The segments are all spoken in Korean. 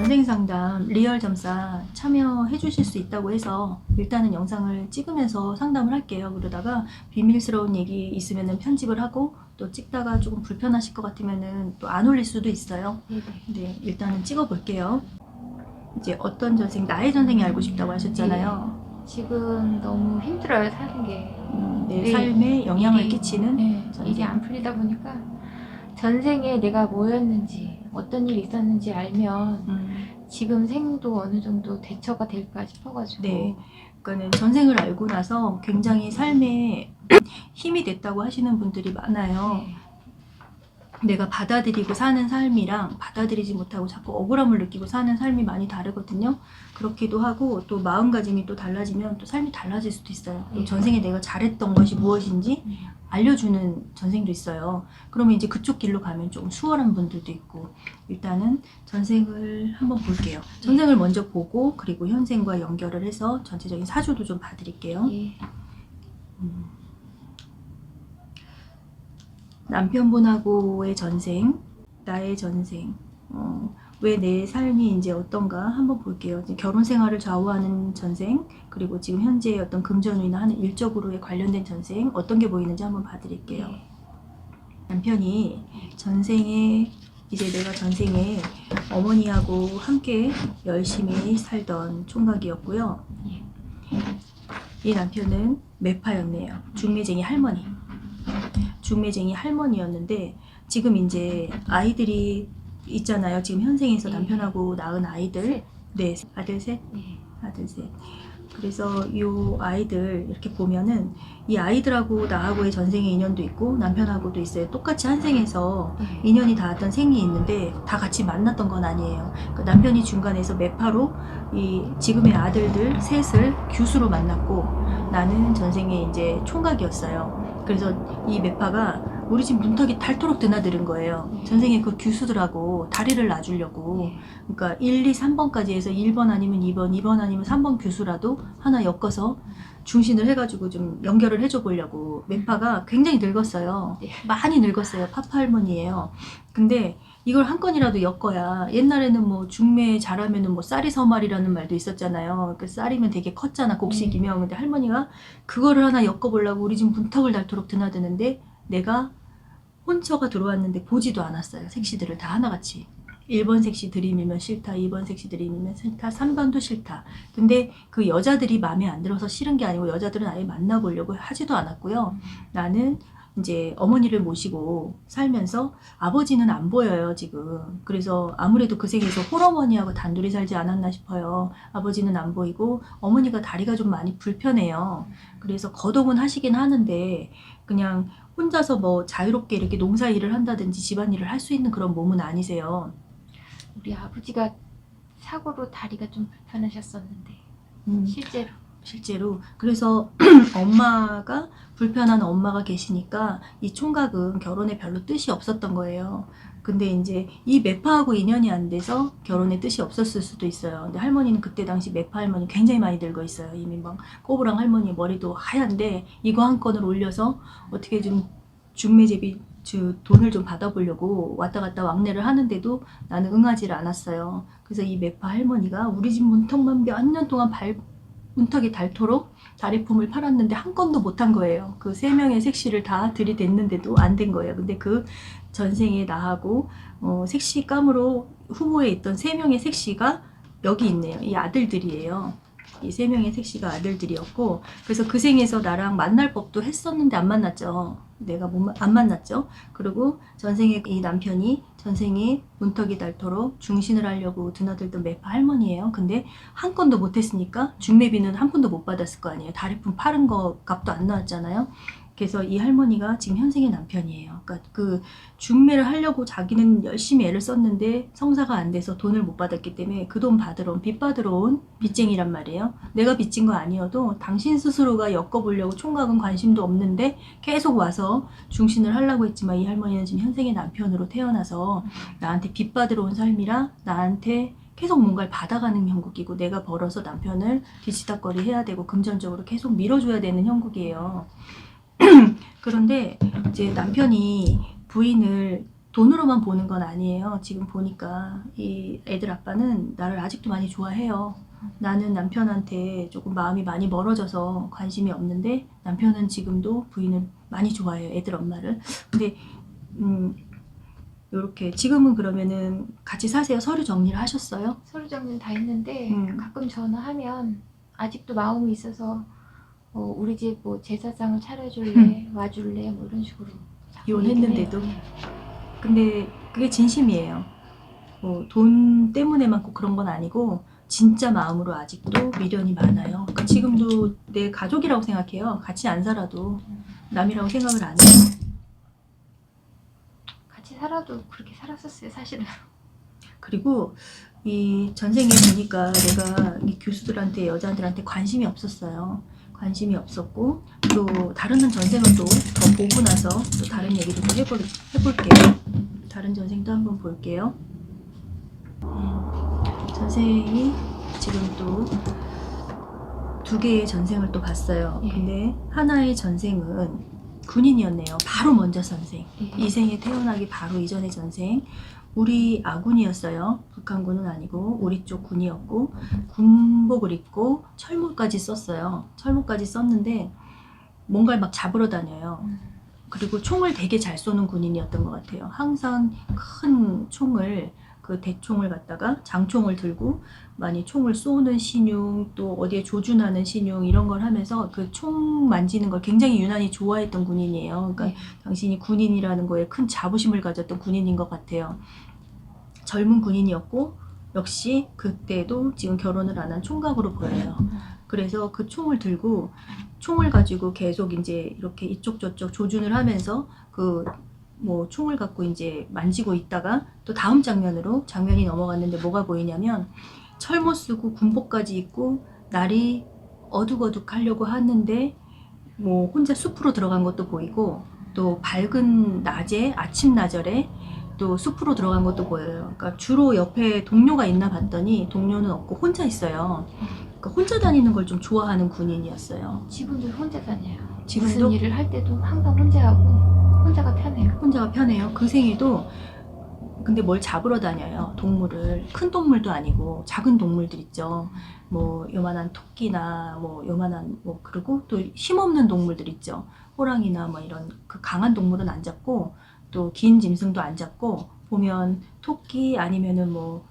전생 상담 리얼 점사 참여해 주실 수 있다고 해서 일단은 영상을 찍으면서 상담을 할게요. 그러다가 비밀스러운 얘기 있으면은 편집을 하고 또 찍다가 조금 불편하실 것 같으면은 또 안 올릴 수도 있어요. 네, 일단은 찍어 볼게요. 이제 어떤 전생, 나의 전생이 알고 싶다고 하셨잖아요. 지금 너무 힘들어요, 사는 게. 내 네, 삶에 영향을 일이, 끼치는 네, 전생. 일이 안 풀리다 보니까 전생에 내가 뭐였는지 어떤 일이 있었는지 알면 지금 생도 어느 정도 대처가 될까 싶어가지고. 네, 그러니까는 전생을 알고 나서 굉장히 삶에 힘이 됐다고 하시는 분들이 많아요. 네. 내가 받아들이고 사는 삶이랑 받아들이지 못하고 자꾸 억울함을 느끼고 사는 삶이 많이 다르거든요. 그렇기도 하고 또 마음가짐이 또 달라지면 또 삶이 달라질 수도 있어요. 또 전생에 내가 잘했던 것이 무엇인지 알려주는 전생도 있어요. 그러면 이제 그쪽 길로 가면 조금 수월한 분들도 있고, 일단은 전생을 한번 볼게요. 전생을 먼저 보고 그리고 현생과 연결을 해서 전체적인 사주도 좀 봐드릴게요. 남편분하고의 전생, 나의 전생, 왜 내 삶이 이제 어떤가 한번 볼게요. 이제 결혼 생활을 좌우하는 전생, 그리고 지금 현재 어떤 금전운이나 하는 일적으로의 관련된 전생, 어떤 게 보이는지 한번 봐드릴게요. 남편이 전생에, 이제 내가 전생에 어머니하고 함께 열심히 살던 총각이었고요. 이 남편은 매파였네요. 중매쟁이 할머니. 중매쟁이 할머니였는데 지금 이제 아이들이 있잖아요. 지금 현생에서 남편하고 낳은 아이들. 네, 아들 셋. 아들 셋. 그래서 이 아이들 이렇게 보면은 이 아이들하고 나하고의 전생의 인연도 있고 남편하고도 있어요. 똑같이 한 생에서 인연이 닿았던 생이 있는데 다 같이 만났던 건 아니에요. 그러니까 남편이 중간에서 매파로 이 지금의 아들들 셋을 규수로 만났고 나는 전생에 이제 총각이었어요. 그래서 이 매파가 우리 집 문턱이 닳도록 드나드는 거예요. 전생에 그 규수들하고 다리를 놔주려고. 그러니까 1, 2, 3번까지 해서 1번 아니면 2번, 2번 아니면 3번 규수라도 하나 엮어서 중신을 해가지고 좀 연결을 해줘 보려고. 매파가 굉장히 늙었어요. 많이 늙었어요. 파파 할머니예요. 근데 이걸 한 건이라도 엮어야, 옛날에는 뭐 중매 잘하면은 뭐 쌀이 서말이라는 말도 있었잖아요. 그 쌀이면 되게 컸잖아, 곡식이면. 근데 할머니가 그거를 하나 엮어보려고 우리 집 문턱을 닳도록 드나드는데 내가 혼처가 들어왔는데 보지도 않았어요. 색시들을 다 하나같이. 1번 색시 들이밀면 싫다, 2번 색시 들이밀면 싫다, 3번도 싫다. 근데 그 여자들이 마음에 안 들어서 싫은 게 아니고 여자들은 아예 만나보려고 하지도 않았고요. 나는 이제 어머니를 모시고 살면서 아버지는 안 보여요, 지금. 그래서 아무래도 그 생에서 홀어머니하고 단둘이 살지 않았나 싶어요. 아버지는 안 보이고 어머니가 다리가 좀 많이 불편해요. 그래서 거동은 하시긴 하는데 그냥 혼자서 뭐 자유롭게 이렇게 농사 일을 한다든지 집안일을 할 수 있는 그런 몸은 아니세요. 우리 아버지가 사고로 다리가 좀 불편하셨었는데 실제로 그래서 엄마가 불편한 엄마가 계시니까 이 총각은 결혼에 별로 뜻이 없었던 거예요. 근데 이제 이 매파하고 인연이 안 돼서 결혼에 뜻이 없었을 수도 있어요. 근데 할머니는 그때 당시 매파 할머니 굉장히 많이 늙어 있어요. 이미 막 꼬부랑 할머니 머리도 하얀데 이거 한 건을 올려서 어떻게 좀 중매제비 돈을 좀 받아보려고 왔다 갔다 왕래를 하는데도 나는 응하지를 않았어요. 그래서 이 매파 할머니가 우리 집 문턱만 몇 년 동안 문턱이 닳도록 다리품을 팔았는데 한 건도 못 한 거예요. 그 3명의 색시를 다 들이댔는데도 안 된 거예요. 근데 그 전생에 나하고 색시감으로 후보에 있던 3명의 색시가 여기 있네요. 이 아들들이에요. 이 3명의 색시가 아들들이었고, 그래서 그 생에서 나랑 만날 법도 했었는데 안 만났죠. 내가 안 만났죠. 그리고 전생에 이 남편이 전생에 문턱이 닳도록 중신을 하려고 드나들던 매파 할머니예요. 근데 한 건도 못 했으니까 중매비는 한 푼도 못 받았을 거 아니에요. 다리품 파는 거 값도 안 나왔잖아요. 그래서 이 할머니가 지금 현생의 남편이에요. 그러니까 그 중매를 하려고 자기는 열심히 애를 썼는데 성사가 안 돼서 돈을 못 받았기 때문에 그 돈 받으러 온, 빚 받으러 온 빚쟁이란 말이에요. 내가 빚진 거 아니어도 당신 스스로가 엮어보려고 총각은 관심도 없는데 계속 와서 중신을 하려고 했지만 이 할머니는 지금 현생의 남편으로 태어나서 나한테 빚 받으러 온 삶이라 나한테 계속 뭔가를 받아가는 형국이고 내가 벌어서 남편을 뒤치다거리 해야 되고 금전적으로 계속 밀어줘야 되는 형국이에요. 그런데 이제 남편이 부인을 돈으로만 보는 건 아니에요. 지금 보니까 이 애들 아빠는 나를 아직도 많이 좋아해요. 나는 남편한테 조금 마음이 많이 멀어져서 관심이 없는데 남편은 지금도 부인을 많이 좋아해요. 애들 엄마를. 근데 요렇게 지금은 그러면은 같이 사세요? 서류 정리를 하셨어요? 서류 정리는 다 했는데 가끔 전화하면 아직도 마음이 있어서 우리 집 뭐 제사상을 차려줄래, 와줄래, 뭐 이런 식으로 자꾸 이혼했는데도. 얘기를 해요. 근데 그게 진심이에요. 뭐 돈 때문에만 꼭 그런 건 아니고 진짜 마음으로 아직도 미련이 많아요. 그러니까 지금도 내 가족이라고 생각해요. 같이 안 살아도 남이라고 생각을 안 해요. 같이 살아도 그렇게 살았었어요, 사실은. 그리고 이 전생에 보니까 내가 이 교수들한테 여자들한테 관심이 없었어요. 관심이 없었고 또 다른 전생을 또 더 보고 나서 또 다른 얘기를 또 해볼게요. 다른 전생도 한번 볼게요. 전생이 지금 또 2개의 전생을 또 봤어요. 예. 근데 하나의 전생은 군인이었네요. 바로 먼저 전생. 예. 이 생에 태어나기 바로 이전의 전생. 우리 아군이었어요. 북한군은 아니고 우리 쪽 군이었고 군복을 입고 철모까지 썼어요. 철모까지 썼는데 뭔가를 막 잡으러 다녀요. 그리고 총을 되게 잘 쏘는 군인이었던 것 같아요. 항상 큰 총을 그 대총을 갖다가 장총을 들고 많이 총을 쏘는 신용 또 어디에 조준하는 신용 이런 걸 하면서 그 총 만지는 걸 굉장히 유난히 좋아했던 군인이에요. 그러니까 당신이 군인이라는 거에 큰 자부심을 가졌던 군인인 것 같아요. 젊은 군인이었고 역시 그때도 지금 결혼을 안 한 총각으로 보여요. 그래서 그 총을 들고 총을 가지고 계속 이제 이렇게 이쪽 저쪽 조준을 하면서 그 뭐 총을 갖고 이제 만지고 있다가 또 다음 장면이 넘어갔는데 뭐가 보이냐면 철모 쓰고 군복까지 입고 날이 어둑어둑 하려고 하는데 뭐 혼자 숲으로 들어간 것도 보이고 또 밝은 낮에 아침 나절에 또 숲으로 들어간 것도 보여요. 그러니까 주로 옆에 동료가 있나 봤더니 동료는 없고 혼자 있어요. 그러니까 혼자 다니는 걸 좀 좋아하는 군인이었어요. 지금도 혼자 다녀요. 지금도? 무슨 일을 할 때도 항상 혼자 하고 혼자가 편해요. 혼자가 편해요. 그 생에도 근데 뭘 잡으러 다녀요. 동물을. 큰 동물도 아니고 작은 동물들 있죠. 뭐 요만한 토끼나 뭐 요만한 뭐 그리고 또 힘없는 동물들 있죠. 호랑이나 뭐 이런 그 강한 동물은 안 잡고 또 긴 짐승도 안 잡고 보면 토끼 아니면은 뭐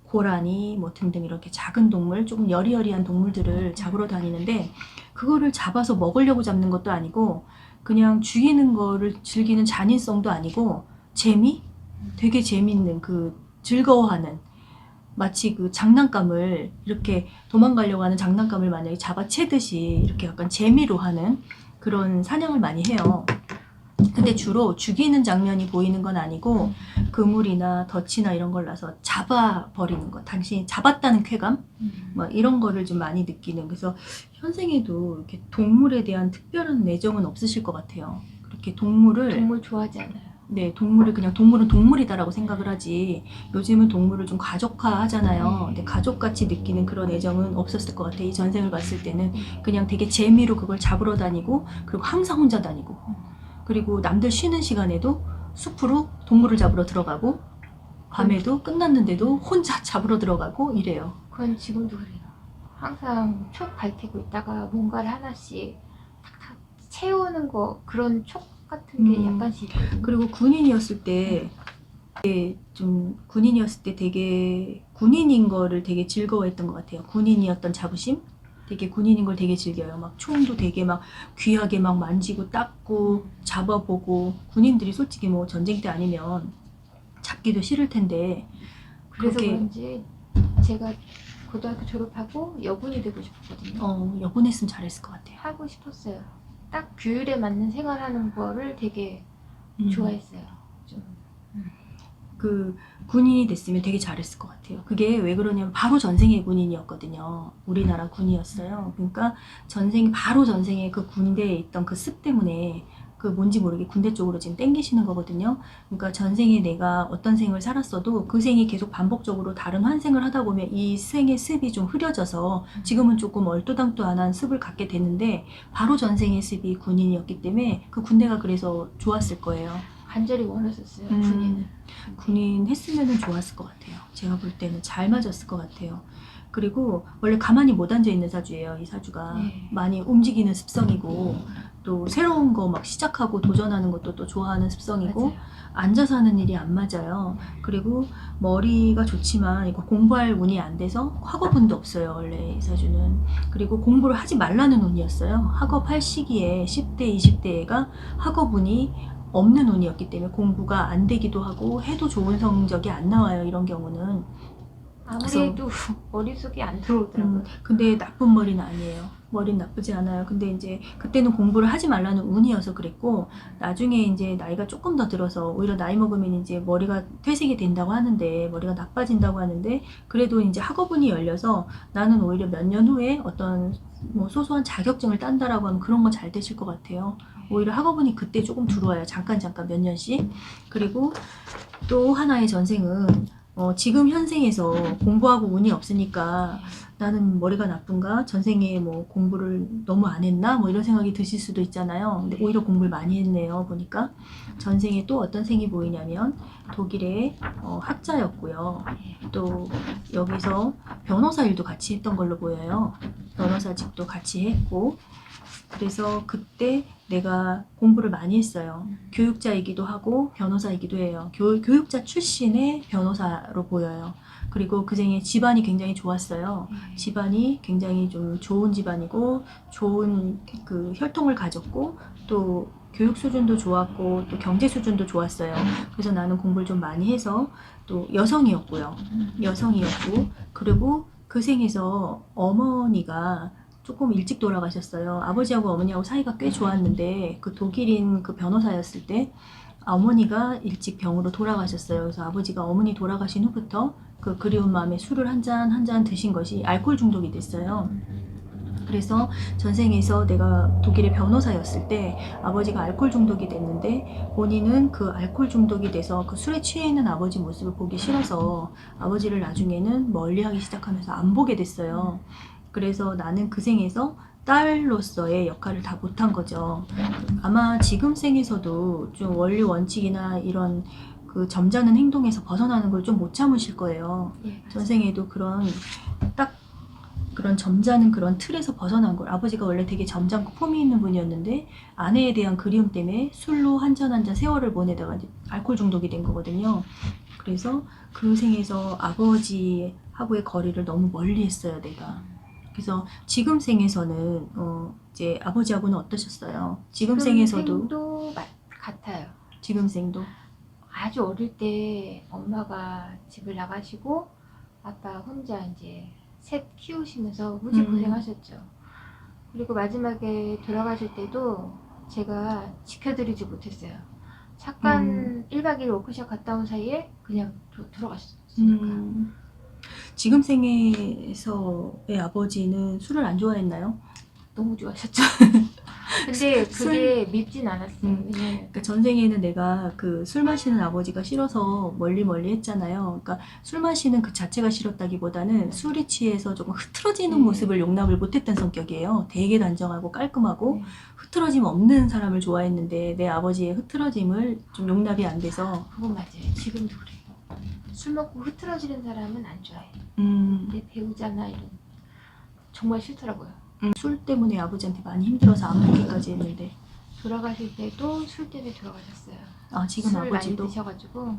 고라니 뭐 등등 이렇게 작은 동물 조금 여리여리한 동물들을 잡으러 다니는데 그거를 잡아서 먹으려고 잡는 것도 아니고 그냥 죽이는 거를 즐기는 잔인성도 아니고 재미? 되게 재밌는 그 즐거워하는 마치 그 장난감을 이렇게 도망가려고 하는 장난감을 만약에 잡아채듯이 이렇게 약간 재미로 하는 그런 사냥을 많이 해요. 근데 주로 죽이는 장면이 보이는 건 아니고 그물이나 덫이나 이런 걸 놔서 잡아버리는 거. 당신이 잡았다는 쾌감? 뭐 이런 거를 좀 많이 느끼는. 그래서 현생에도 이렇게 동물에 대한 특별한 애정은 없으실 것 같아요. 그렇게 동물 좋아하지 않아요. 네, 동물을 그냥 동물은 동물이다라고 생각을 하지 요즘은 동물을 좀 가족화 하잖아요. 근데 가족같이 느끼는 그런 애정은 없었을 것 같아요. 이 전생을 봤을 때는 그냥 되게 재미로 그걸 잡으러 다니고 그리고 항상 혼자 다니고 그리고 남들 쉬는 시간에도 숲으로 동물을 잡으러 들어가고 밤에도 끝났는데도 혼자 잡으러 들어가고 이래요. 그건 지금도 그래요. 항상 촉 밝히고 있다가 뭔가를 하나씩 탁탁 채우는 거 그런 촉 같은 게 약간씩 있거든요. 그리고 군인이었을 때 되게 군인인 거를 되게 즐거워했던 것 같아요. 군인이었던 자부심? 되게 군인인 걸 되게 즐겨요. 막 총도 되게 막 귀하게 막 만지고 닦고 잡아보고 군인들이 솔직히 뭐 전쟁 때 아니면 잡기도 싫을 텐데 그래서 그렇게 그런지 제가 고등학교 졸업하고 여군이 되고 싶었거든요. 여군했으면 잘했을 것 같아요. 하고 싶었어요. 딱 규율에 맞는 생활하는 거를 되게 좋아했어요. 좀. 그 군인이 됐으면 되게 잘했을 것 같아요. 그게 왜 그러냐면 바로 전생의 군인이었거든요. 우리나라 군이었어요. 그러니까 바로 전생에 그 군대에 있던 그 습 때문에 그 뭔지 모르게 군대 쪽으로 지금 땡기시는 거거든요. 그러니까 전생에 내가 어떤 생을 살았어도 그 생이 계속 반복적으로 다른 환생을 하다 보면 이 생의 습이 좀 흐려져서 지금은 조금 얼토당토안한 습을 갖게 되는데 바로 전생의 습이 군인이었기 때문에 그 군대가 그래서 좋았을 거예요. 간절히 원했었어요. 음. 군인을. 군인 했으면 좋았을 것 같아요. 제가 볼 때는 잘 맞았을 것 같아요. 그리고 원래 가만히 못 앉아 있는 사주예요. 이 사주가 네. 많이 움직이는 습성이고 또 새로운 거 막 시작하고 도전하는 것도 또 좋아하는 습성이고 맞아요. 앉아서 하는 일이 안 맞아요. 그리고 머리가 좋지만 이거 공부할 운이 안 돼서 학업운도 없어요. 원래 이 사주는. 그리고 공부를 하지 말라는 운이었어요. 학업할 시기에 10대, 20대가 학업운이 없는 운이었기 때문에 공부가 안 되기도 하고 해도 좋은 성적이 안 나와요. 이런 경우는. 아무리 해도 머릿속에 안 들어오더라고요. 근데 나쁜 머리는 아니에요. 머리는 나쁘지 않아요. 근데 이제 그때는 공부를 하지 말라는 운이어서 그랬고 나중에 이제 나이가 조금 더 들어서 오히려 나이 먹으면 이제 머리가 퇴색이 된다고 하는데 머리가 나빠진다고 하는데 그래도 이제 학업운이 열려서 나는 오히려 몇 년 후에 어떤 뭐 소소한 자격증을 딴다라고 하면 그런 건 잘 되실 것 같아요. 오히려 학업운이 그때 조금 들어와요. 잠깐 몇 년씩. 그리고 또 하나의 전생은 지금 현생에서 공부하고 운이 없으니까 나는 머리가 나쁜가? 전생에 뭐 공부를 너무 안 했나? 뭐 이런 생각이 드실 수도 있잖아요. 근데 오히려 공부를 많이 했네요. 보니까 전생에 또 어떤 생이 보이냐면 독일의 학자였고요. 또 여기서 변호사 일도 같이 했던 걸로 보여요. 변호사직도 같이 했고 그래서 그때 내가 공부를 많이 했어요. 교육자이기도 하고 변호사이기도 해요. 교육자 출신의 변호사로 보여요. 그리고 그 생에 집안이 굉장히 좋았어요. 집안이 굉장히 좀 좋은 집안이고 좋은 그 혈통을 가졌고 또 교육 수준도 좋았고 또 경제 수준도 좋았어요. 그래서 나는 공부를 좀 많이 해서 또 여성이었고요. 여성이었고 그리고 그 생에서 어머니가 조금 일찍 돌아가셨어요. 아버지하고 어머니하고 사이가 꽤 좋았는데 그 독일인 그 변호사였을 때 어머니가 일찍 병으로 돌아가셨어요. 그래서 아버지가 어머니 돌아가신 후부터 그 그리운 마음에 술을 한 잔 드신 것이 알코올 중독이 됐어요. 그래서 전생에서 내가 독일의 변호사였을 때 아버지가 알코올 중독이 됐는데 본인은 그 알코올 중독이 돼서 그 술에 취해 있는 아버지 모습을 보기 싫어서 아버지를 나중에는 멀리하기 시작하면서 안 보게 됐어요. 그래서 나는 그 생에서 딸로서의 역할을 다 못한 거죠. 아마 지금 생에서도 좀 원리 원칙이나 이런 그 점잖은 행동에서 벗어나는 걸 좀 못 참으실 거예요. 예. 전생에도 딱 그런 점잖은 그런 틀에서 벗어난 걸 아버지가 원래 되게 점잖고 폼이 있는 분이었는데 아내에 대한 그리움 때문에 술로 한 잔 한 잔 세월을 보내다가 이제 알코올 중독이 된 거거든요. 그래서 그 생에서 아버지하고의 거리를 너무 멀리 했어요, 내가. 그래서 지금 생에서는 이제 아버지하고는 어떠셨어요? 지금 생에서도 생도 같아요. 지금 생도 아주 어릴 때 엄마가 집을 나가시고 아빠 혼자 이제 셋 키우시면서 무지 고생하셨죠. 그리고 마지막에 돌아가실 때도 제가 지켜드리지 못했어요. 잠깐 1박 2일 워크숍 갔다 온 사이에 그냥 돌아가셨으니까. 지금 생에서의 아버지는 술을 안 좋아했나요? 너무 좋아하셨죠. 근데 그게 밉진 않았어요. 왜냐면 그러니까 전생에는 내가 그 술 마시는 아버지가 싫어서 멀리 했잖아요. 그러니까 술 마시는 그 자체가 싫었다기보다는 술에 취해서 조금 흐트러지는 모습을 용납을 못했던 성격이에요. 되게 단정하고 깔끔하고 흐트러짐 없는 사람을 좋아했는데 내 아버지의 흐트러짐을 좀 용납이 안 돼서 그건 맞아요. 지금도 그래요. 술 먹고 흐트러지는 사람은 안 좋아해. 내 배우자나 이런 정말 싫더라고요. 술 때문에 아버지한테 많이 힘들어서 안 보기까지 했는데 돌아가실 때도 술 때문에 돌아가셨어요. 아 지금 술 많이 아버지도 드셔가지고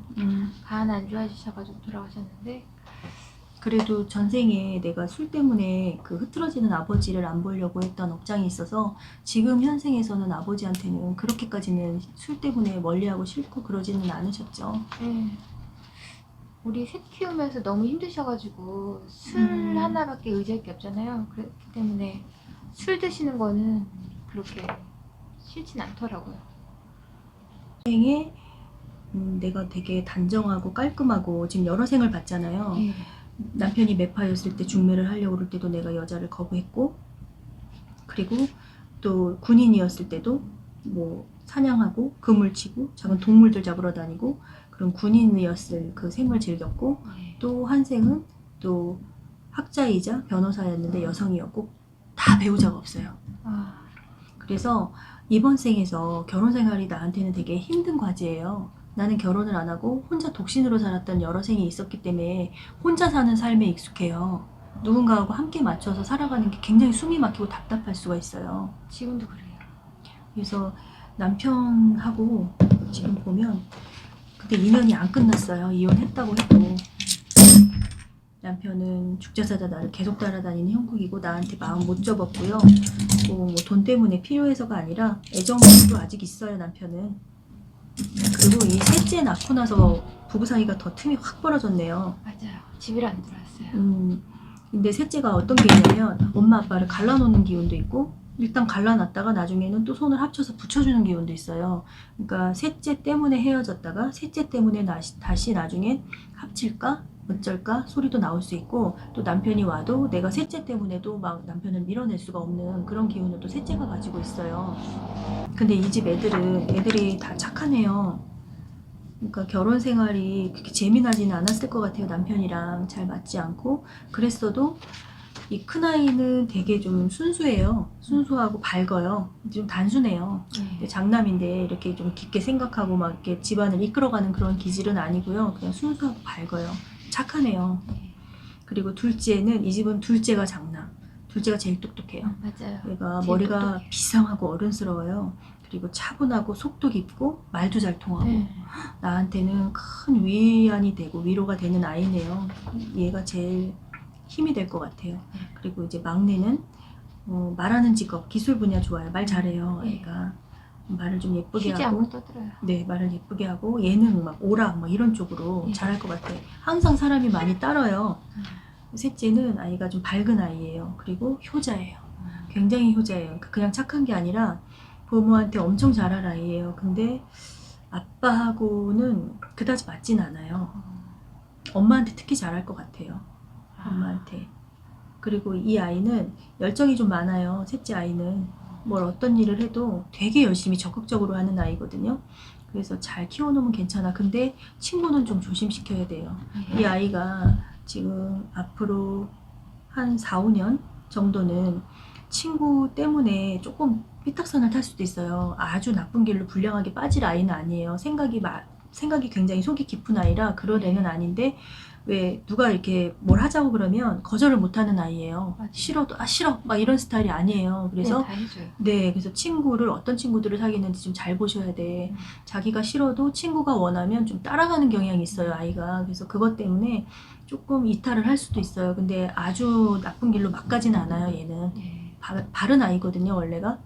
간 안 좋아지셔가지고 돌아가셨는데 그래도 전생에 내가 술 때문에 그 흐트러지는 아버지를 안 보려고 했던 업장이 있어서 지금 현생에서는 아버지한테는 그렇게까지는 술 때문에 멀리하고 싫고 그러지는 않으셨죠. 네. 우리 셋 키우면서 너무 힘드셔가지고 술 하나밖에 의지할 게 없잖아요. 그렇기 때문에 술 드시는 거는 그렇게 싫진 않더라고요. 생에 내가 되게 단정하고 깔끔하고 지금 여러 생을 봤잖아요. 네. 남편이 매파였을 때 중매를 하려고 그럴 때도 내가 여자를 거부했고 그리고 또 군인이었을 때도 뭐 사냥하고 그물 치고 작은 동물들 잡으러 다니고 그런 군인이었을 그 생을 즐겼고 또 한 생은 또 학자이자 변호사였는데 여성이었고 다 배우자가 없어요. 그래서 이번 생에서 결혼 생활이 나한테는 되게 힘든 과제예요. 나는 결혼을 안 하고 혼자 독신으로 살았던 여러 생이 있었기 때문에 혼자 사는 삶에 익숙해요. 누군가하고 함께 맞춰서 살아가는 게 굉장히 숨이 막히고 답답할 수가 있어요. 지금도 그래요. 그래서 남편하고 지금 보면 그때 인연이 안 끝났어요. 이혼했다고 해도. 남편은 죽자사자 나를 계속 따라다니는 형국이고 나한테 마음 못 접었고요. 뭐 돈 때문에 필요해서가 아니라 애정도 아직 있어요, 남편은. 그리고 이 셋째 낳고 나서 부부 사이가 더 틈이 확 벌어졌네요. 맞아요. 집이라 안 들어왔어요. 근데 셋째가 어떤 게 있냐면 엄마 아빠를 갈라놓는 기운도 있고 일단 갈라놨다가 나중에는 또 손을 합쳐서 붙여주는 기운도 있어요. 그러니까 셋째 때문에 헤어졌다가 셋째 때문에 다시 나중에 합칠까? 어쩔까? 소리도 나올 수 있고 또 남편이 와도 내가 셋째 때문에도 막 남편을 밀어낼 수가 없는 그런 기운을 또 셋째가 가지고 있어요. 근데 이 집 애들이 다 착하네요. 그러니까 결혼 생활이 그렇게 재미나지는 않았을 것 같아요. 남편이랑 잘 맞지 않고. 그랬어도 이 큰아이는 되게 좀 순수해요. 순수하고 밝아요. 좀 단순해요. 네. 장남인데 이렇게 좀 깊게 생각하고 막 이렇게 집안을 이끌어가는 그런 기질은 아니고요. 그냥 순수하고 밝아요. 착하네요. 네. 그리고 둘째는 이 집은 둘째가 장남. 둘째가 제일 똑똑해요. 맞아요. 얘가 제일 머리가 똑똑해요. 비상하고 어른스러워요. 그리고 차분하고 속도 깊고 말도 잘 통하고 네. 나한테는 큰 위안이 되고 위로가 되는 아이네요. 얘가 제일 힘이 될 것 같아요. 그리고 이제 막내는 말하는 직업, 기술 분야 좋아요. 말 잘해요. 네. 아이가 말을 좀 예쁘게 쉬지 하고 않고 떠들어요. 네, 말을 예쁘게 하고 예능 막 오락 뭐 이런 쪽으로 네. 잘할 것 같아요. 항상 사람이 많이 따라요. 셋째는 아이가 좀 밝은 아이예요. 그리고 효자예요. 굉장히 효자예요. 그냥 착한 게 아니라 부모한테 엄청 잘할 아이예요. 근데 아빠하고는 그다지 맞진 않아요. 엄마한테 특히 잘할 것 같아요. 엄마한테. 그리고 이 아이는 열정이 좀 많아요. 셋째 아이는. 뭘 어떤 일을 해도 되게 열심히 적극적으로 하는 아이거든요. 그래서 잘 키워놓으면 괜찮아. 근데 친구는 좀 조심시켜야 돼요. 이 아이가 지금 앞으로 한 4, 5년 정도는 친구 때문에 조금 삐딱선을 탈 수도 있어요. 아주 나쁜 길로 불량하게 빠질 아이는 아니에요. 생각이 굉장히 속이 깊은 아이라 그런 애는 아닌데 왜 누가 이렇게 뭘 하자고 그러면 거절을 못하는 아이예요. 맞아요. 싫어도 싫어 막 이런 스타일이 아니에요. 그래서 네, 다 해줘요. 네, 그래서 어떤 친구들을 사귀는지 좀 잘 보셔야 돼. 자기가 싫어도 친구가 원하면 좀 따라가는 경향이 있어요, 아이가. 그래서 그것 때문에 조금 이탈을 할 수도 있어요. 근데 아주 나쁜 길로 막 가진 않아요, 얘는. 네. 바른 아이거든요, 원래가.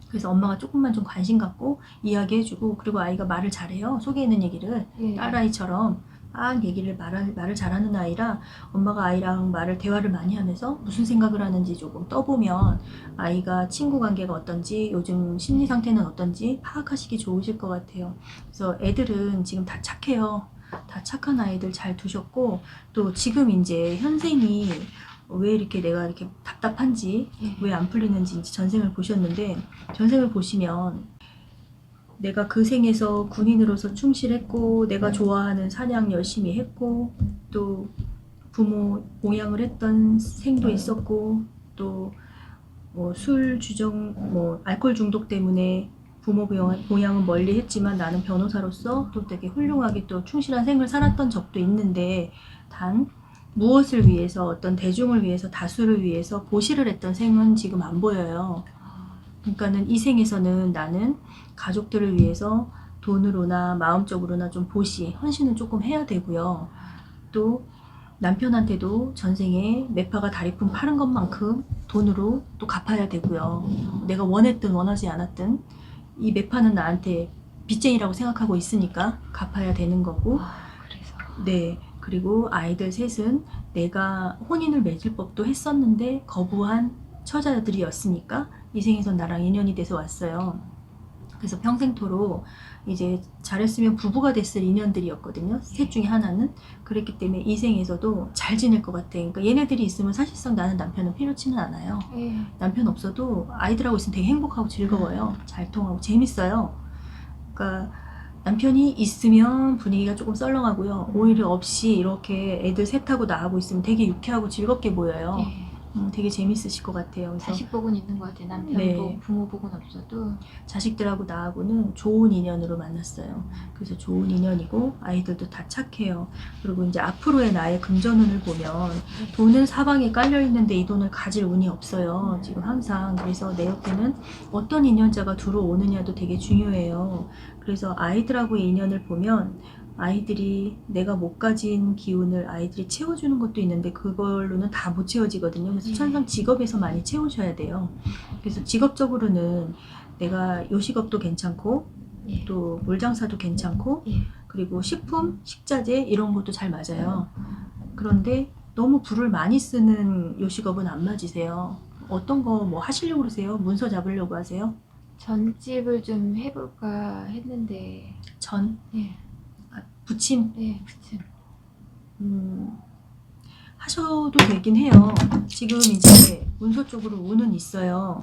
그래서 엄마가 조금만 좀 관심 갖고 이야기해주고, 그리고 아이가 말을 잘해요. 속에 있는 얘기를. 네. 딸아이처럼 막 말을 잘하는 아이라 엄마가 아이랑 대화를 많이 하면서 무슨 생각을 하는지 조금 떠보면 아이가 친구 관계가 어떤지 요즘 심리 상태는 어떤지 파악하시기 좋으실 것 같아요. 그래서 애들은 지금 다 착해요. 다 착한 아이들 잘 두셨고 또 지금 이제 현생이 왜 이렇게 내가 이렇게 답답한지 네. 왜 안 풀리는지 이제 전생을 보셨는데 전생을 보시면 내가 그 생에서 군인으로서 충실했고 내가 좋아하는 사냥 열심히 했고 또 부모 봉양을 했던 생도 있었고 또 뭐 술 주정 뭐 알코올 중독 때문에 부모 봉양은 멀리 했지만 나는 변호사로서 또 되게 훌륭하게 또 충실한 생을 살았던 적도 있는데 단 무엇을 위해서 어떤 대중을 위해서 다수를 위해서 보시를 했던 생은 지금 안 보여요. 그러니까는 이 생에서는 나는 가족들을 위해서 돈으로나 마음적으로나 좀 헌신을 조금 해야 되고요. 또 남편한테도 전생에 매파가 다리품 파는 것만큼 돈으로 또 갚아야 되고요. 내가 원했든 원하지 않았든 이 매파는 나한테 빚쟁이라고 생각하고 있으니까 갚아야 되는 거고. 그래서. 네. 그리고 아이들 셋은 내가 혼인을 맺을 법도 했었는데 거부한 처자들이었으니까 이 생에선 나랑 인연이 돼서 왔어요. 그래서 평생토록 이제 잘했으면 부부가 됐을 인연들이었거든요. 셋 중에 하나는. 그랬기 때문에 이 생에서도 잘 지낼 것 같아. 그러니까 얘네들이 있으면 사실상 나는 남편은 필요치는 않아요. 네. 남편 없어도 아이들하고 있으면 되게 행복하고 즐거워요. 잘 통하고 재밌어요. 그러니까 남편이 있으면 분위기가 조금 썰렁하고요. 오히려 없이 이렇게 애들 셋하고 나하고 있으면 되게 유쾌하고 즐겁게 보여요. 네. 되게 재밌으실 것 같아요. 그래서 자식복은 있는 것 같아요. 남편 네. 복, 부모 복은 없어도. 자식들하고 나하고는 좋은 인연으로 만났어요. 그래서 좋은 인연이고 아이들도 다 착해요. 그리고 이제 앞으로의 나의 금전운을 보면 돈은 사방에 깔려 있는데 이 돈을 가질 운이 없어요. 지금 항상. 그래서 내 옆에는 어떤 인연자가 들어오느냐도 되게 중요해요. 그래서 아이들하고의 인연을 보면 아이들이 내가 못 가진 기운을 아이들이 채워주는 것도 있는데 그걸로는 다 못 채워지거든요. 그래서 천상 직업에서 많이 채우셔야 돼요. 그래서 직업적으로는 내가 요식업도 괜찮고 예. 또 물장사도 괜찮고 예. 그리고 식품, 식자재 이런 것도 잘 맞아요. 그런데 너무 불을 많이 쓰는 요식업은 안 맞으세요. 어떤 거 뭐 하시려고 그러세요? 문서 잡으려고 하세요? 전집을 좀 해볼까 했는데. 전? 예. 부침? 네, 부침. 하셔도 되긴 해요. 지금 이제 문서 쪽으로 운은 있어요.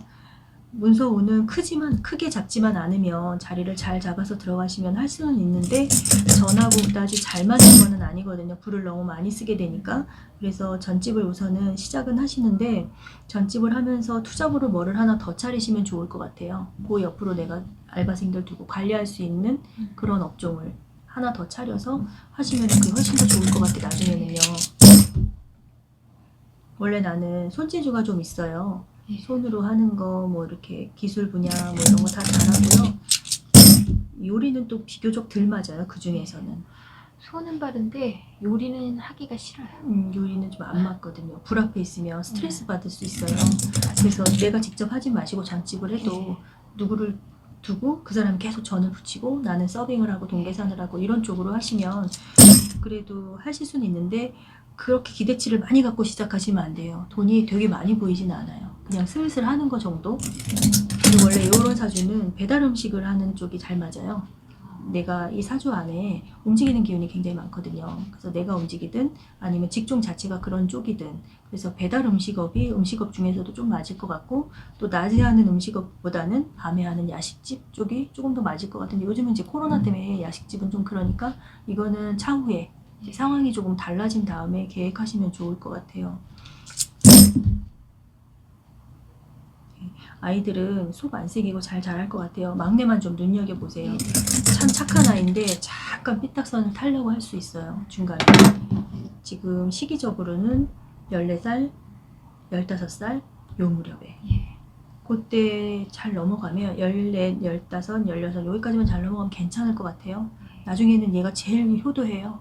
문서 운은 크게 잡지만 않으면 자리를 잘 잡아서 들어가시면 할 수는 있는데 전하고 그다지 잘 맞는 거는 아니거든요. 불을 너무 많이 쓰게 되니까. 그래서 전집을 우선은 시작은 하시는데 전집을 하면서 투잡으로 뭐를 하나 더 차리시면 좋을 것 같아요. 그 옆으로 내가 알바생들 두고 관리할 수 있는 그런 업종을 하나 더 차려서 하시면 그게 훨씬 더 좋을 것 같아요. 나중에는요. 원래 나는 손재주가 좀 있어요. 예. 손으로 하는 거 뭐 이렇게 기술 분야 뭐 이런 거 다 잘하고요. 요리는 또 비교적 덜 맞아요. 그 중에서는 손은 바른데 요리는 하기가 싫어요. 요리는 좀 안 맞거든요. 불 앞에 있으면 스트레스 받을 수 있어요. 그래서 내가 직접 하지 마시고 잔집을 해도 누구를 두고 그 사람이 계속 전을 붙이고 나는 서빙을 하고 동계산을 하고 이런 쪽으로 하시면 그래도 하실 수는 있는데 그렇게 기대치를 많이 갖고 시작하시면 안 돼요. 돈이 되게 많이 보이진 않아요. 그냥 슬슬 하는 거 정도. 그리고 원래 이런 사주는 배달 음식을 하는 쪽이 잘 맞아요. 내가 이 사주 안에 움직이는 기운이 굉장히 많거든요. 그래서 내가 움직이든 아니면 직종 자체가 그런 쪽이든 그래서 배달 음식업이 음식업 중에서도 좀 맞을 것 같고 또 낮에 하는 음식업보다는 밤에 하는 야식집 쪽이 조금 더 맞을 것 같은데 요즘은 이제 코로나 때문에 야식집은 좀 그러니까 이거는 차후에 이제 상황이 조금 달라진 다음에 계획하시면 좋을 것 같아요. 아이들은 속 안 새기고 잘 자랄 것 같아요. 막내만 좀 눈여겨보세요. 참 착한 아이인데 잠깐 삐딱선을 타려고 할 수 있어요. 중간에. 지금 시기적으로는 14살, 15살 요 무렵에. 예. 그때 잘 넘어가면 14, 15, 16 여기까지만 잘 넘어가면 괜찮을 것 같아요. 나중에는 얘가 제일 효도해요.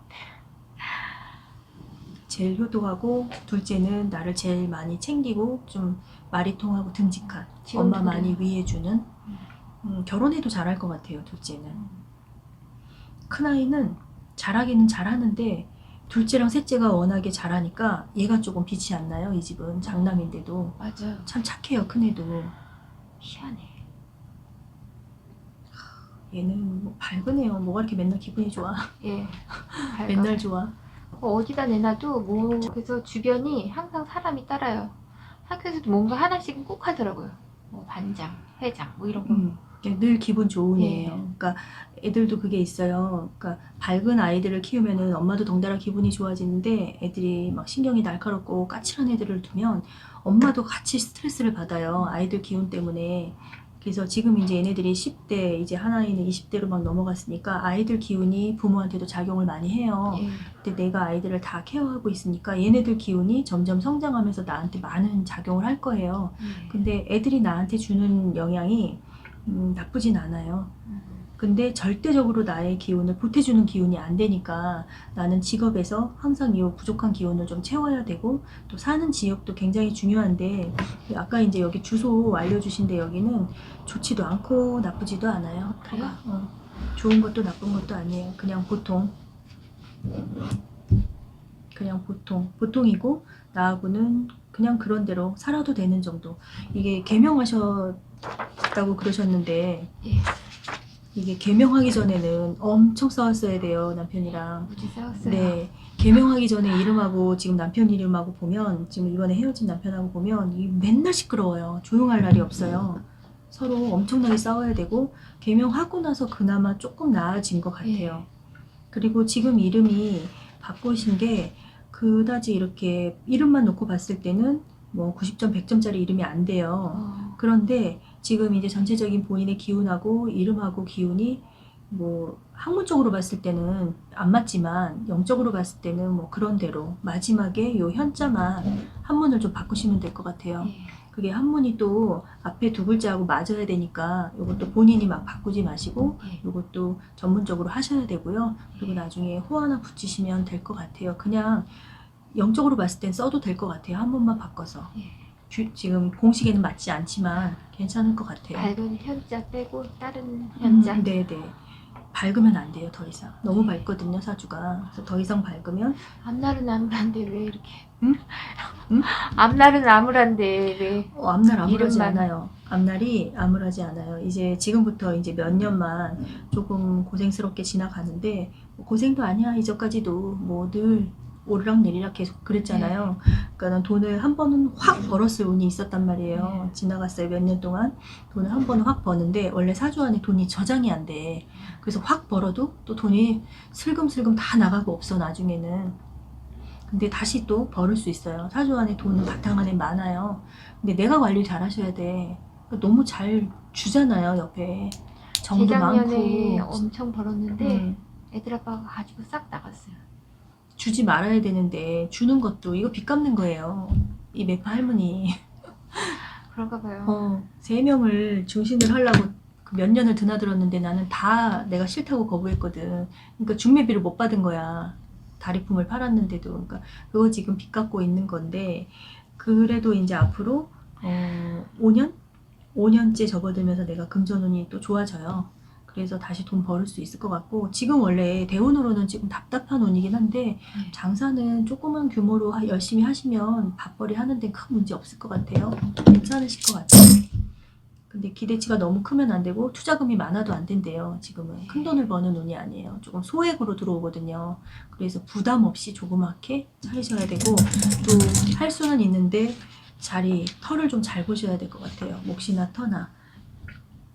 제일 효도하고 둘째는 나를 제일 많이 챙기고 좀 말이 통하고 듬직한 엄마 많이 위해주는 결혼해도 잘할 것 같아요. 둘째는 큰아이는 잘하기는 잘하는데 둘째랑 셋째가 워낙에 잘하니까 얘가 조금 빛이 안 나요. 이 집은 장남인데도 맞아요. 참 착해요. 큰애도 희한해. 얘는 뭐 밝으네요. 뭐가 이렇게 맨날 기분이 좋아. 예. 밝아. 맨날 좋아. 어디다 내놔도 뭐 그래서 주변이 항상 사람이 따라요. 학교에서도 뭔가 하나씩은 꼭 하더라고요. 뭐 반장, 회장 뭐 이런 거. 늘 기분 좋은 예. 애예요. 그러니까 애들도 그게 있어요. 그러니까 밝은 아이들을 키우면은 엄마도 덩달아 기분이 좋아지는데 애들이 막 신경이 날카롭고 까칠한 애들을 두면 엄마도 같이 스트레스를 받아요. 아이들 기운 때문에. 그래서 지금 이제 얘네들이 10대, 이제 하나이는 20대로 막 넘어갔으니까 아이들 기운이 부모한테도 작용을 많이 해요. 예. 근데 내가 아이들을 다 케어하고 있으니까 얘네들 기운이 점점 성장하면서 나한테 많은 작용을 할 거예요. 예. 근데 애들이 나한테 주는 영향이 나쁘진 않아요. 근데 절대적으로 나의 기운을 보태주는 기운이 안 되니까 나는 직업에서 항상 이 부족한 기운을 좀 채워야 되고 또 사는 지역도 굉장히 중요한데 아까 이제 여기 주소 알려주신데 여기는 좋지도 않고 나쁘지도 않아요. 그래요? 좋은 것도 나쁜 것도 아니에요. 그냥 보통. 그냥 보통이고 나하고는 그냥 그런 대로 살아도 되는 정도. 이게 개명하셨다고 그러셨는데 예. 이게 개명하기 전에는 엄청 싸웠어야 돼요. 남편이랑. 무지 싸웠어요. 네. 개명하기 전에 이름하고 지금 남편 이름하고 보면 지금 이번에 헤어진 남편하고 보면 이 맨날 시끄러워요. 조용할 날이 없어요. 서로 엄청나게 싸워야 되고 개명하고 나서 그나마 조금 나아진 것 같아요. 예. 그리고 지금 이름이 바꾸신 게 그다지 이렇게 이름만 놓고 봤을 때는 뭐 90점, 100점짜리 이름이 안 돼요. 어, 그런데 지금 이제 전체적인 본인의 기운하고 이름하고 기운이 뭐 학문적으로 봤을 때는 안 맞지만 영적으로 봤을 때는 뭐 그런 대로 마지막에 요 현자만 한문을 좀 바꾸시면 될 것 같아요. 예. 그게 한문이 또 앞에 두 글자하고 맞아야 되니까 요것도 본인이 막 바꾸지 마시고 예. 요것도 전문적으로 하셔야 되고요. 그리고 나중에 호 하나 붙이시면 될 것 같아요. 그냥 영적으로 봤을 땐 써도 될 것 같아요. 한문만 바꿔서. 예. 지금 공식에는 맞지 않지만 괜찮을 것 같아요. 밝은 현자 빼고 다른 현자. 네네. 밝으면 안 돼요, 더 이상. 너무 밝거든요, 사주가. 그래서 더 이상 밝으면 앞날은 암울한데 왜 이렇게? 응? 응? 앞날은 암울한데 왜? 앞날 암울하지 이름만. 않아요. 앞날이 암울하지 않아요. 이제 지금부터 이제 몇 년만 조금 고생스럽게 지나가는데 뭐 고생도 아니야. 이전까지도 뭐 늘 오르락 내리락 계속 그랬잖아요. 그러니까 돈을 한 번은 확 벌었을 운이 있었단 말이에요. 지나갔어요. 몇 년 동안 돈을 한 번은 확 버는데 원래 사주 안에 돈이 저장이 안 돼. 그래서 확 벌어도 또 돈이 슬금슬금 다 나가고 없어 나중에는. 근데 다시 또 벌을 수 있어요. 사주 안에 돈은 바탕 안에 많아요. 근데 내가 관리 잘 하셔야 돼. 그러니까 너무 잘 주잖아요, 옆에. 정도 재작년에 많고. 엄청 벌었는데 음, 애들 아빠가 가지고 싹 나갔어요. 주지 말아야 되는데, 주는 것도 이거 빚 갚는 거예요. 이 매파 할머니. 그런가 봐요. 3명을 중신을 하려고 그 몇 년을 드나들었는데 나는 다 내가 싫다고 거부했거든. 그러니까 중매비를 못 받은 거야. 다리품을 팔았는데도. 그러니까 그거 지금 빚 갚고 있는 건데, 그래도 이제 앞으로 5년? 5년째 접어들면서 내가 금전운이 또 좋아져요. 그래서 다시 돈 벌을 수 있을 것 같고 지금 원래 대운으로는 지금 답답한 운이긴 한데 장사는 조그만 규모로 열심히 하시면 밥벌이 하는 데는 큰 문제 없을 것 같아요. 괜찮으실 것 같아요. 근데 기대치가 너무 크면 안 되고 투자금이 많아도 안 된대요. 지금은 큰 돈을 버는 운이 아니에요. 조금 소액으로 들어오거든요. 그래서 부담 없이 조그맣게 차리셔야 되고 또 할 수는 있는데 털을 좀 잘 보셔야 될 것 같아요. 몫이나 터나.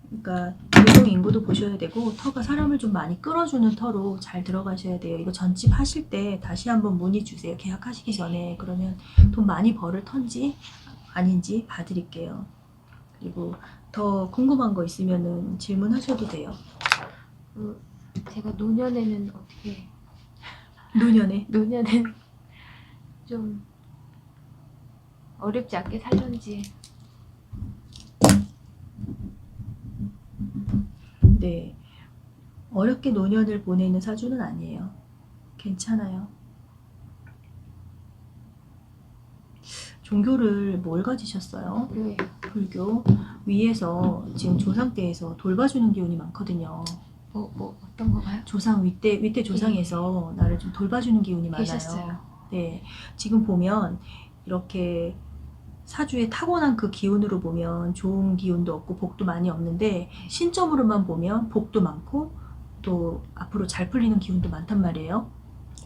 그러니까 노동 인구도 보셔야 되고 터가 사람을 좀 많이 끌어주는 터로 잘 들어가셔야 돼요. 이거 전집 하실 때 다시 한번 문의 주세요. 계약하시기 전에. 그러면 돈 많이 벌을 터인지 아닌지 봐드릴게요. 그리고 더 궁금한 거 있으면은 질문하셔도 돼요. 제가 노년에는 어떻게? 노년에 좀 어렵지 않게 살던지. 네, 어렵게 노년을 보내는 사주는 아니에요. 괜찮아요. 종교를 뭘 가지셨어요? 왜? 불교. 위에서 지금 조상 때에서 돌봐주는 기운이 많거든요. 뭐 어떤 거가요? 조상 윗대 조상에서 나를 좀 돌봐주는 기운이 많아요. 계셨어요. 네, 지금 보면 이렇게 사주에 타고난 그 기운으로 보면 좋은 기운도 없고 복도 많이 없는데 신점으로만 보면 복도 많고 또 앞으로 잘 풀리는 기운도 많단 말이에요.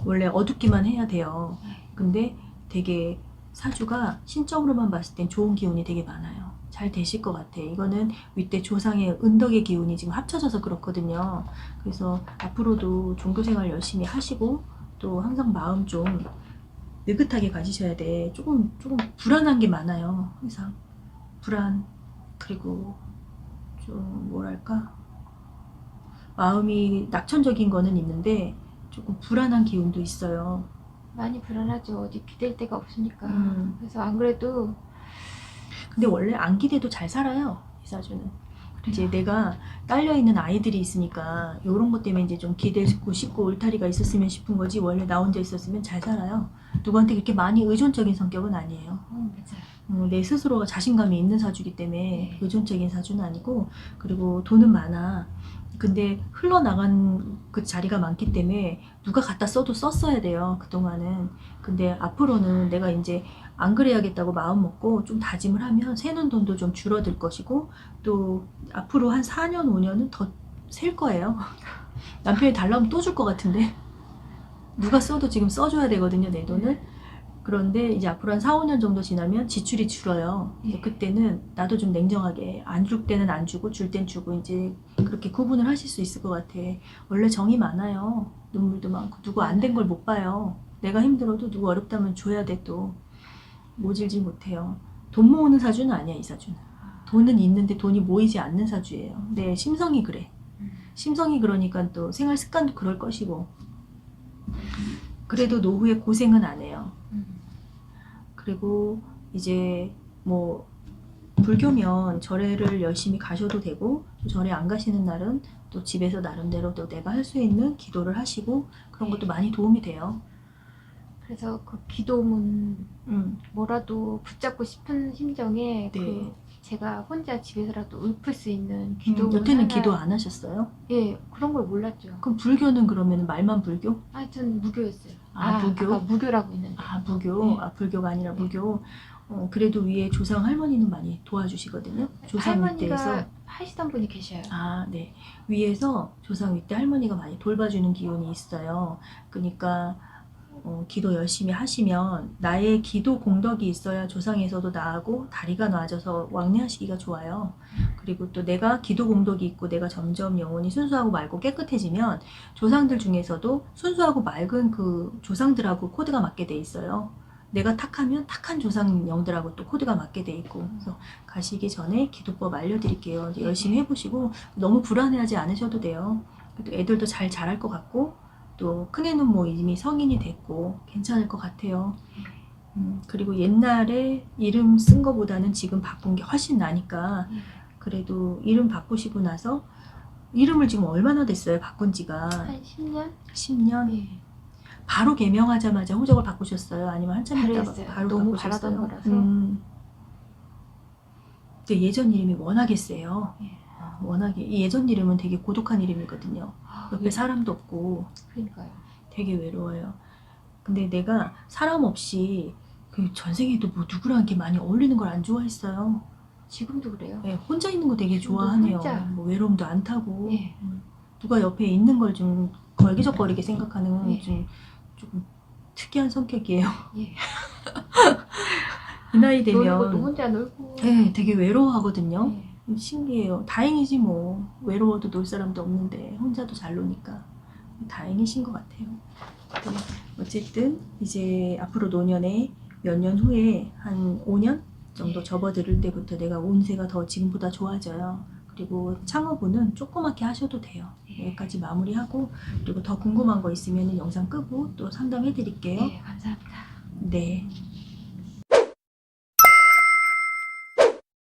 원래 어둡기만 해야 돼요. 근데 되게 사주가 신점으로만 봤을 땐 좋은 기운이 되게 많아요. 잘 되실 것 같아. 이거는 윗대 조상의 은덕의 기운이 지금 합쳐져서 그렇거든요. 그래서 앞으로도 종교생활 열심히 하시고 또 항상 마음 좀 느긋하게 가지셔야 돼. 조금 불안한 게 많아요. 항상 불안. 그리고 좀 뭐랄까 마음이 낙천적인 거는 있는데 조금 불안한 기운도 있어요. 많이 불안하죠. 어디 기댈 데가 없으니까. 그래서 안 그래도 근데 원래 안 기대도 잘 살아요. 이 사주는. 이제 내가 딸려있는 아이들이 있으니까 이런 것 때문에 이제 좀 기대고 싶고 울타리가 있었으면 싶은 거지 원래 나 혼자 있었으면 잘 살아요. 누구한테 그렇게 많이 의존적인 성격은 아니에요. 맞아요. 내 스스로가 자신감이 있는 사주기 때문에 네. 의존적인 사주는 아니고 그리고 돈은 많아. 근데 흘러나간 그 자리가 많기 때문에 누가 갖다 써도 썼어야 돼요. 그동안은. 근데 앞으로는 내가 이제 안 그래야겠다고 마음 먹고 좀 다짐을 하면 새는 돈도 좀 줄어들 것이고 또 앞으로 한 4년 5년은 더 셀 거예요. 남편이 달라면 또 줄 것 같은데 누가 써도 지금 써줘야 되거든요, 내 돈을. 그런데 이제 앞으로 한 4, 5년 정도 지나면 지출이 줄어요. 그래서 그때는 나도 좀 냉정하게 안 줄 때는 안 주고 줄 땐 주고 이제 그렇게 구분을 하실 수 있을 것 같아. 원래 정이 많아요. 눈물도 많고 누구 안 된 걸 못 봐요. 내가 힘들어도 누구 어렵다면 줘야 돼 또. 모질지 못해요. 돈 모으는 사주는 아니야, 이 사주는. 돈은 있는데 돈이 모이지 않는 사주예요. 내 심성이 그래. 심성이 그러니까 또 생활 습관도 그럴 것이고. 그래도 노후에 고생은 안 해요. 그리고 이제 뭐 불교면 절에를 열심히 가셔도 되고, 또 절에 안 가시는 날은 또 집에서 나름대로 또 내가 할 수 있는 기도를 하시고, 그런 것도 많이 도움이 돼요. 그래서 그 기도문 음, 뭐라도 붙잡고 싶은 심정에 네. 그 제가 혼자 집에서라도 읊을 수 있는 기도문 여태는 하나, 기도 안 하셨어요? 예, 그런 걸 몰랐죠. 그럼 불교는 그러면 말만 불교? 하여튼 무교였어요. 무교? 아까 무교라고 있는데. 무교? 네. 불교가 아니라 네. 무교. 그래도 위에 조상 할머니는 많이 도와주시거든요. 조상 윗대에서. 할머니가 하시던 분이 계셔요. 네. 위에서 조상 윗대 할머니가 많이 돌봐주는 기운이 있어요. 그러니까 기도 열심히 하시면 나의 기도 공덕이 있어야 조상에서도 나하고 다리가 나아져서 왕래하시기가 좋아요. 그리고 또 내가 기도 공덕이 있고 내가 점점 영혼이 순수하고 맑고 깨끗해지면 조상들 중에서도 순수하고 맑은 그 조상들하고 코드가 맞게 돼 있어요. 내가 탁하면 탁한 조상 영들하고 또 코드가 맞게 돼 있고. 그래서 가시기 전에 기도법 알려드릴게요. 이제 열심히 해보시고 너무 불안해하지 않으셔도 돼요. 또 애들도 잘 자랄 것 같고, 또 큰애는 뭐 이미 성인이 됐고 괜찮을 것 같아요. 그리고 옛날에 이름 쓴 거보다는 지금 바꾼 게 훨씬 나니까, 그래도 이름 바꾸시고 나서 이름을 지금 얼마나 됐어요? 바꾼 지가 한 10년? 10년? 예. 바로 개명하자마자 호적을 바꾸셨어요? 아니면 한참 바로 있다가 했어요. 바로 너무 바꾸셨어요? 바라던 거라서. 근데 예전 이름이 워낙에 세요. 예. 워낙에 이 예전 이름은 되게 고독한 이름이거든요. 옆에 예. 사람도 없고 그러니까요. 되게 외로워요. 근데 내가 사람 없이 그 전생에도 뭐 누구랑 이렇게 많이 어울리는 걸 안 좋아했어요. 지금도 그래요. 네, 혼자 있는 거 되게 지금도 좋아하네요. 혼자. 뭐 외로움도 안 타고. 예. 누가 옆에 있는 걸 좀 걸기적거리게 생각하는 예. 좀 특이한 성격이에요. 예. 이 나이 노는 것도 되면 혼자 놀고. 네, 되게 외로워하거든요. 예. 신기해요. 다행이지 뭐. 외로워도 놀 사람도 없는데 혼자도 잘 노니까 다행이신 것 같아요. 네, 어쨌든 이제 앞으로 노년에 몇 년 후에 한 5년 정도 접어들 때부터 내가 운세가 더 지금보다 좋아져요. 그리고 창업은 조그맣게 하셔도 돼요. 여기까지 마무리하고, 그리고 더 궁금한 거 있으면 영상 끄고 또 상담해 드릴게요. 네, 감사합니다. 네.